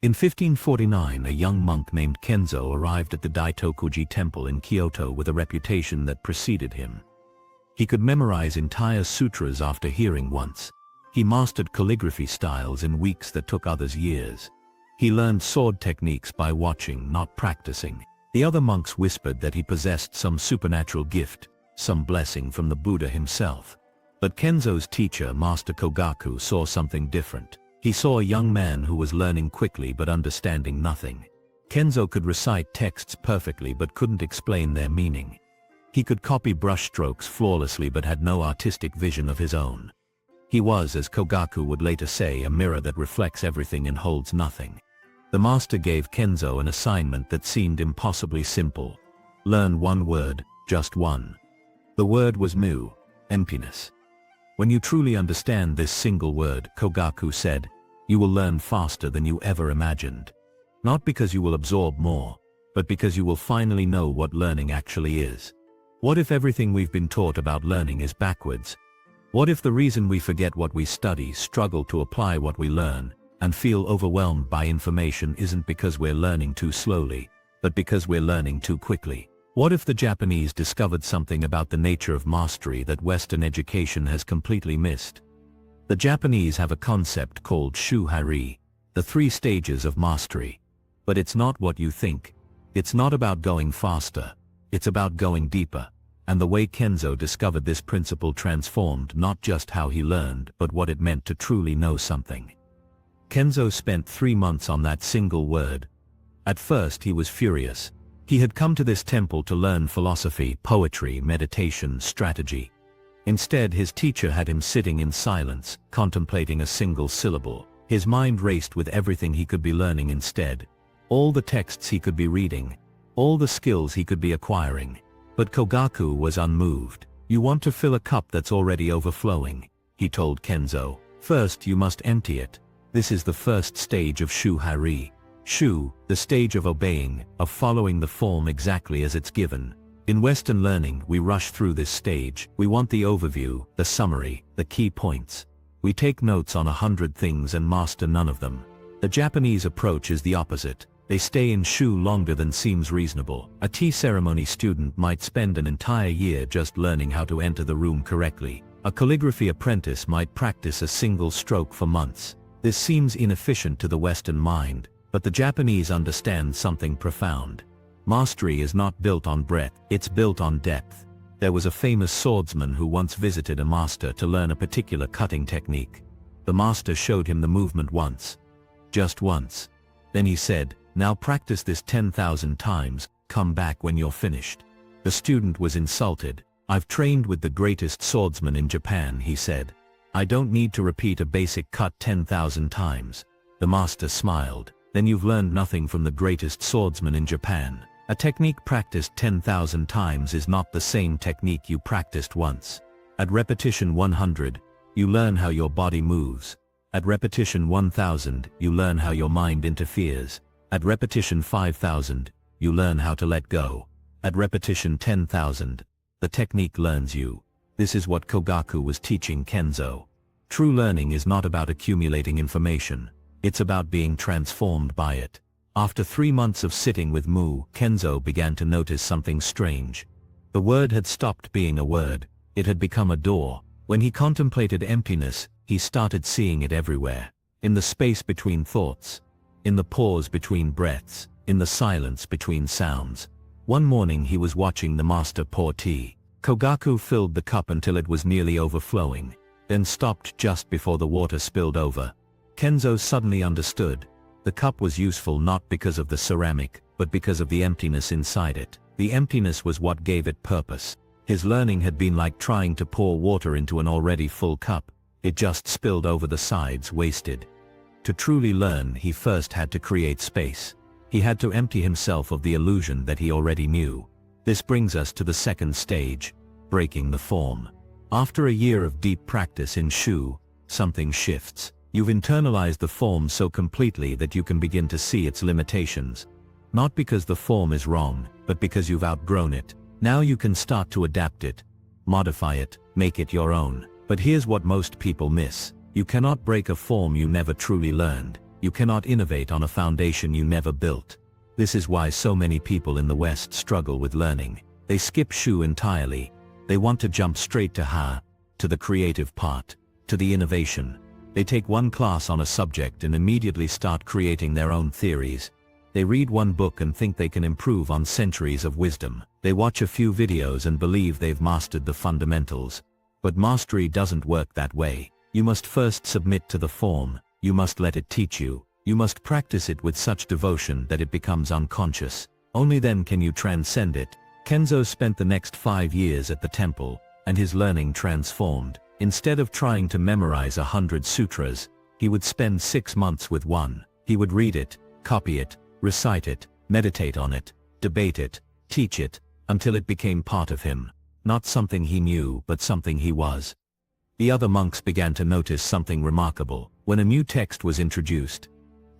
In 1549, a young monk named Kenzo arrived at the Daitokuji temple in Kyoto with a reputation that preceded him. He could memorize entire sutras after hearing once. He mastered calligraphy styles in weeks that took others years. He learned sword techniques by watching, not practicing. The other monks whispered that he possessed some supernatural gift, some blessing from the Buddha himself. But Kenzo's teacher, Master Kogaku, saw something different. He saw a young man who was learning quickly but understanding nothing. Kenzo could recite texts perfectly but couldn't explain their meaning. He could copy brushstrokes flawlessly but had no artistic vision of his own. He was, as Kogaku would later say, a mirror that reflects everything and holds nothing. The master gave Kenzo an assignment that seemed impossibly simple. Learn one word, just one. The word was mu, emptiness. When you truly understand this single word, Kogaku said, you will learn faster than you ever imagined. Not because you will absorb more, but because you will finally know what learning actually is. What if everything we've been taught about learning is backwards? What if the reason we forget what we study, struggle to apply what we learn, and feel overwhelmed by information isn't because we're learning too slowly, but because we're learning too quickly? What if the Japanese discovered something about the nature of mastery that Western education has completely missed? The Japanese have a concept called Shu Ha Ri, the 3 stages of mastery. But it's not what you think. It's not about going faster. It's about going deeper. And the way Kenzo discovered this principle transformed not just how he learned, but what it meant to truly know something. Kenzo spent 3 months on that single word. At first he was furious. He had come to this temple to learn philosophy, poetry, meditation, strategy. Instead, his teacher had him sitting in silence, contemplating a single syllable. His mind raced with everything he could be learning instead. All the texts he could be reading. All the skills he could be acquiring. But Kogaku was unmoved. You want to fill a cup that's already overflowing, he told Kenzo. First you must empty it. This is the first stage of Shu Ha Ri. Shu, the stage of obeying, of following the form exactly as it's given. In Western learning, we rush through this stage. We want the overview, the summary, the key points. We take notes on 100 things and master none of them. The Japanese approach is the opposite. They stay in Shu longer than seems reasonable. A tea ceremony student might spend an entire year just learning how to enter the room correctly. A calligraphy apprentice might practice a single stroke for months. This seems inefficient to the Western mind, but the Japanese understand something profound. Mastery is not built on breadth, it's built on depth. There was a famous swordsman who once visited a master to learn a particular cutting technique. The master showed him the movement once. Just once. Then he said, "Now practice this 10,000 times, come back when you're finished." The student was insulted. "I've trained with the greatest swordsman in Japan," he said. "I don't need to repeat a basic cut 10,000 times." The master smiled. "Then you've learned nothing from the greatest swordsman in Japan. A technique practiced 10,000 times is not the same technique you practiced once. At repetition 100, you learn how your body moves. At repetition 1000, you learn how your mind interferes. At repetition 5000, you learn how to let go. At repetition 10,000, the technique learns you." This is what Kogaku was teaching Kenzo. True learning is not about accumulating information. It's about being transformed by it. After 3 months of sitting with Mu, Kenzo began to notice something strange. The word had stopped being a word. It had become a door. When he contemplated emptiness, he started seeing it everywhere. In the space between thoughts. In the pause between breaths. In the silence between sounds. One morning he was watching the master pour tea. Kogaku filled the cup until it was nearly overflowing, then stopped just before the water spilled over. Kenzo suddenly understood. The cup was useful not because of the ceramic, but because of the emptiness inside it. The emptiness was what gave it purpose. His learning had been like trying to pour water into an already full cup. It just spilled over the sides, wasted. To truly learn, he first had to create space. He had to empty himself of the illusion that he already knew. This brings us to the second stage, breaking the form. After a year of deep practice in Shu, something shifts. You've internalized the form so completely that you can begin to see its limitations. Not because the form is wrong, but because you've outgrown it. Now you can start to adapt it, modify it, make it your own. But here's what most people miss. You cannot break a form you never truly learned. You cannot innovate on a foundation you never built. This is why so many people in the West struggle with learning. They skip Shu entirely. They want to jump straight to Ha, to the creative part, to the innovation. They take one class on a subject and immediately start creating their own theories. They read one book and think they can improve on centuries of wisdom. They watch a few videos and believe they've mastered the fundamentals. But mastery doesn't work that way. You must first submit to the form. You must let it teach you. You must practice it with such devotion that it becomes unconscious. Only then can you transcend it. Kenzo spent the next 5 years at the temple, and his learning transformed. Instead of trying to memorize 100 sutras, he would spend 6 months with one. He would read it, copy it, recite it, meditate on it, debate it, teach it, until it became part of him. Not something he knew, but something he was. The other monks began to notice something remarkable. When a new text was introduced,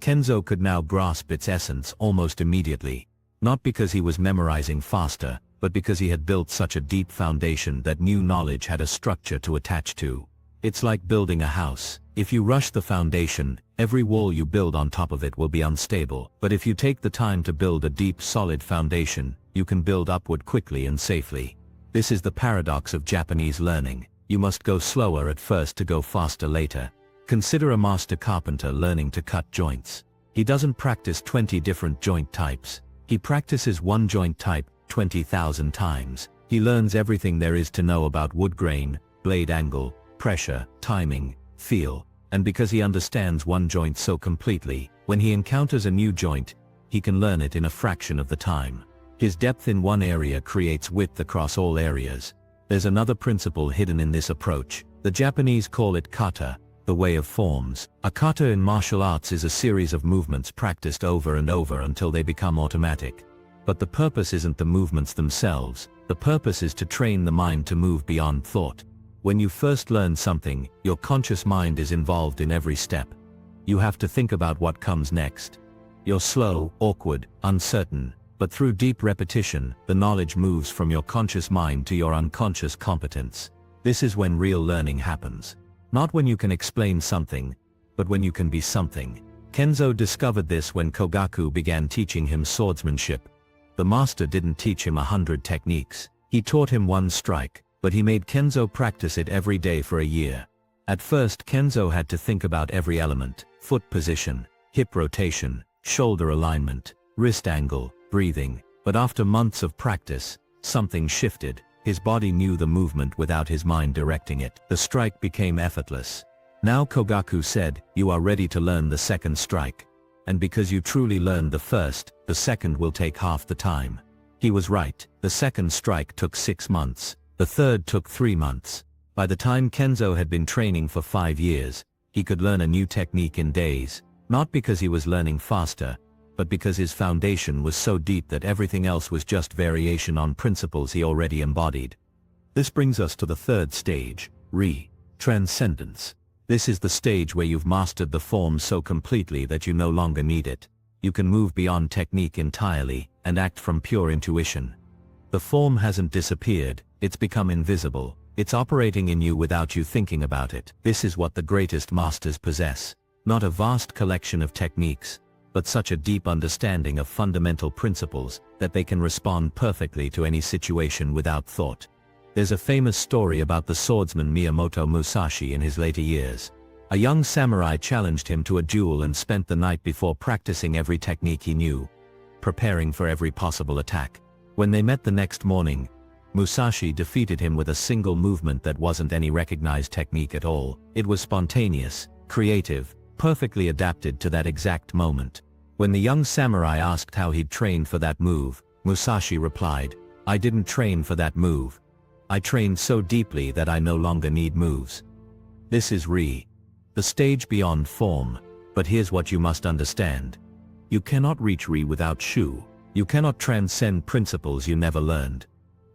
Kenzo could now grasp its essence almost immediately. Not because he was memorizing faster, but because he had built such a deep foundation that new knowledge had a structure to attach to. It's like building a house. If you rush the foundation, every wall you build on top of it will be unstable. But if you take the time to build a deep, solid foundation, you can build upward quickly and safely. This is the paradox of Japanese learning. You must go slower at first to go faster later. Consider a master carpenter learning to cut joints. He doesn't practice 20 different joint types. He practices one joint type 20,000 times. He learns everything there is to know about wood grain, blade angle, pressure, timing, feel, and because he understands one joint so completely, when he encounters a new joint, he can learn it in a fraction of the time. His depth in one area creates width across all areas. There's another principle hidden in this approach. The Japanese call it Kata, the way of forms. A kata in martial arts is a series of movements practiced over and over until they become automatic. But the purpose isn't the movements themselves. The purpose is to train the mind to move beyond thought. When you first learn something, your conscious mind is involved in every step. You have to think about what comes next. You're slow, awkward, uncertain, but through deep repetition, the knowledge moves from your conscious mind to your unconscious competence. This is when real learning happens. Not when you can explain something, but when you can be something. Kenzo discovered this when Kogaku began teaching him swordsmanship. The master didn't teach him 100 techniques. He taught him one strike, but he made Kenzo practice it every day for a year. At first, Kenzo had to think about every element: foot position, hip rotation, shoulder alignment, wrist angle, breathing. But after months of practice, something shifted. His body knew the movement without his mind directing it. The strike became effortless. Now Kogaku said, "You are ready to learn the second strike. And because you truly learned the first, the second will take half the time." He was right. The second strike took 6 months. The third took 3 months. By the time Kenzo had been training for 5 years, he could learn a new technique in days. Not because he was learning faster, but because his foundation was so deep that everything else was just variation on principles he already embodied. This brings us to the third stage, Transcendence. This is the stage where you've mastered the form so completely that you no longer need it. You can move beyond technique entirely, and act from pure intuition. The form hasn't disappeared, it's become invisible. It's operating in you without you thinking about it. This is what the greatest masters possess. Not a vast collection of techniques, but such a deep understanding of fundamental principles that they can respond perfectly to any situation without thought. There's a famous story about the swordsman Miyamoto Musashi in his later years. A young samurai challenged him to a duel and spent the night before practicing every technique he knew, preparing for every possible attack. When they met the next morning, Musashi defeated him with a single movement that wasn't any recognized technique at all. It was spontaneous, creative, perfectly adapted to that exact moment. When the young samurai asked how he'd trained for that move, Musashi replied, "I didn't train for that move. I trained so deeply that I no longer need moves." This is the stage beyond form. But here's what you must understand. You cannot reach without Shu. You cannot transcend principles you never learned.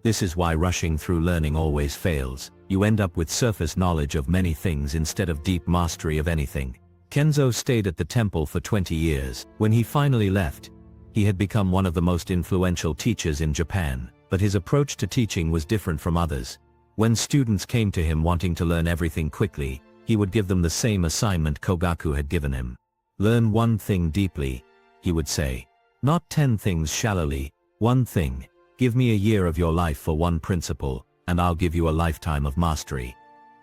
This is why rushing through learning always fails. You end up with surface knowledge of many things instead of deep mastery of anything. Kenzo stayed at the temple for 20 years. When he finally left, he had become one of the most influential teachers in Japan. But his approach to teaching was different from others. When students came to him wanting to learn everything quickly, he would give them the same assignment Kogaku had given him. Learn one thing deeply, he would say. Not 10 things shallowly, one thing. Give me a year of your life for one principle, and I'll give you a lifetime of mastery.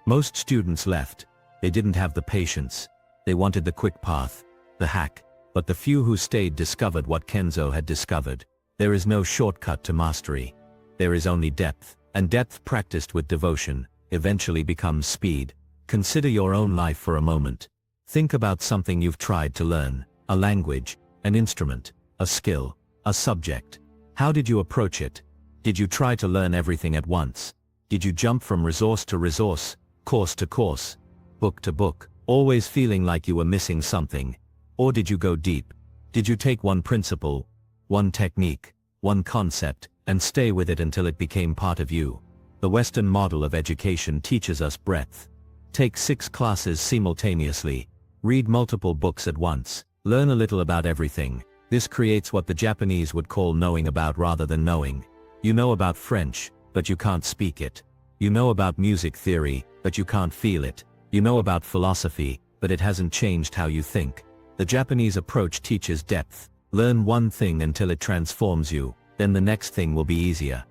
Most students left. They didn't have the patience. They wanted the quick path, the hack. But the few who stayed discovered what Kenzo had discovered. There is no shortcut to mastery. There is only depth, and depth practiced with devotion eventually becomes speed. Consider your own life for a moment. Think about something you've tried to learn, a language, an instrument, a skill, a subject. How did you approach it? Did you try to learn everything at once? Did you jump from resource to resource, course to course, book to book, always feeling like you were missing something? Or did you go deep? Did you take one principle, one technique, one concept, and stay with it until it became part of you? The Western model of education teaches us breadth. Take 6 classes simultaneously, read multiple books at once, learn a little about everything. This creates what the Japanese would call knowing about rather than knowing. You know about French, but you can't speak it. You know about music theory, but you can't feel it. You know about philosophy, but it hasn't changed how you think. The Japanese approach teaches depth. Learn one thing until it transforms you, then the next thing will be easier.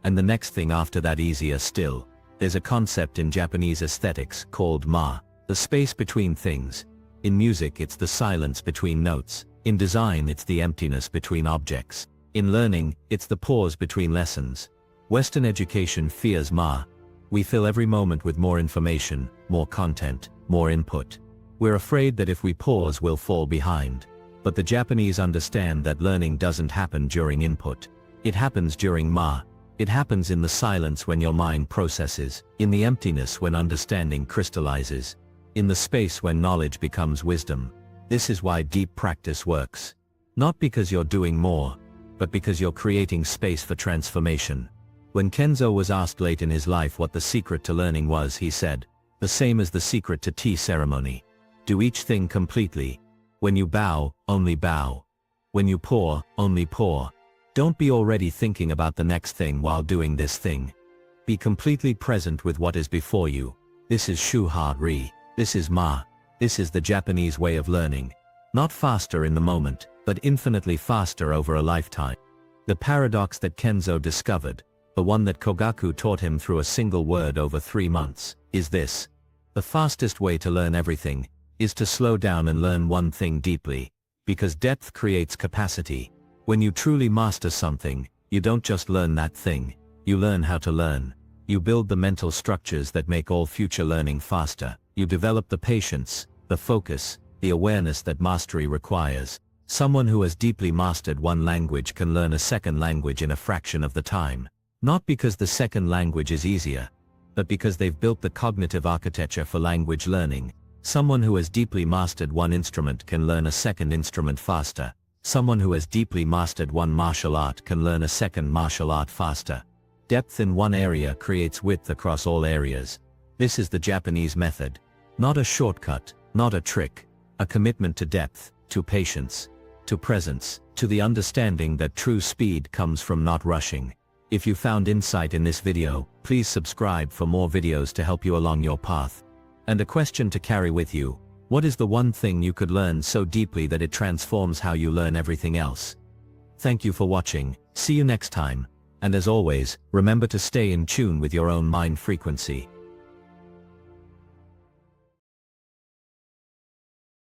And the next thing after that easier still. There's a concept in Japanese aesthetics called ma, the space between things. In music it's the silence between notes. In design it's the emptiness between objects. In learning, it's the pause between lessons. Western education fears ma. We fill every moment with more information, more content, more input. We're afraid that if we pause we'll fall behind. But the Japanese understand that learning doesn't happen during input. It happens during ma. It happens in the silence when your mind processes, in the emptiness when understanding crystallizes, in the space when knowledge becomes wisdom. This is why deep practice works. Not because you're doing more, but because you're creating space for transformation. When Kenzo was asked late in his life what the secret to learning was, he said, the same as the secret to tea ceremony. Do each thing completely. When you bow, only bow. When you pour, only pour. Don't be already thinking about the next thing while doing this thing. Be completely present with what is before you. This is Shu Ha Ri. This is ma. This is the Japanese way of learning. Not faster in the moment, but infinitely faster over a lifetime. The paradox that Kenzo discovered, the one that Kogaku taught him through a single word over 3 months, is this. The fastest way to learn everything is to slow down and learn one thing deeply, because depth creates capacity. When you truly master something, you don't just learn that thing, you learn how to learn. You build the mental structures that make all future learning faster. You develop the patience, the focus, the awareness that mastery requires. Someone who has deeply mastered one language can learn a second language in a fraction of the time. Not because the second language is easier, but because they've built the cognitive architecture for language learning. Someone who has deeply mastered one instrument can learn a second instrument faster. Someone who has deeply mastered one martial art can learn a second martial art faster. Depth in one area creates width across all areas. This is the Japanese method. Not a shortcut, not a trick. A commitment to depth, to patience, to presence, to the understanding that true speed comes from not rushing. If you found insight in this video, please subscribe for more videos to help you along your path. And a question to carry with you. What is the one thing you could learn so deeply that it transforms how you learn everything else? Thank you for watching. See you next time. And as always, remember to stay in tune with your own mind frequency.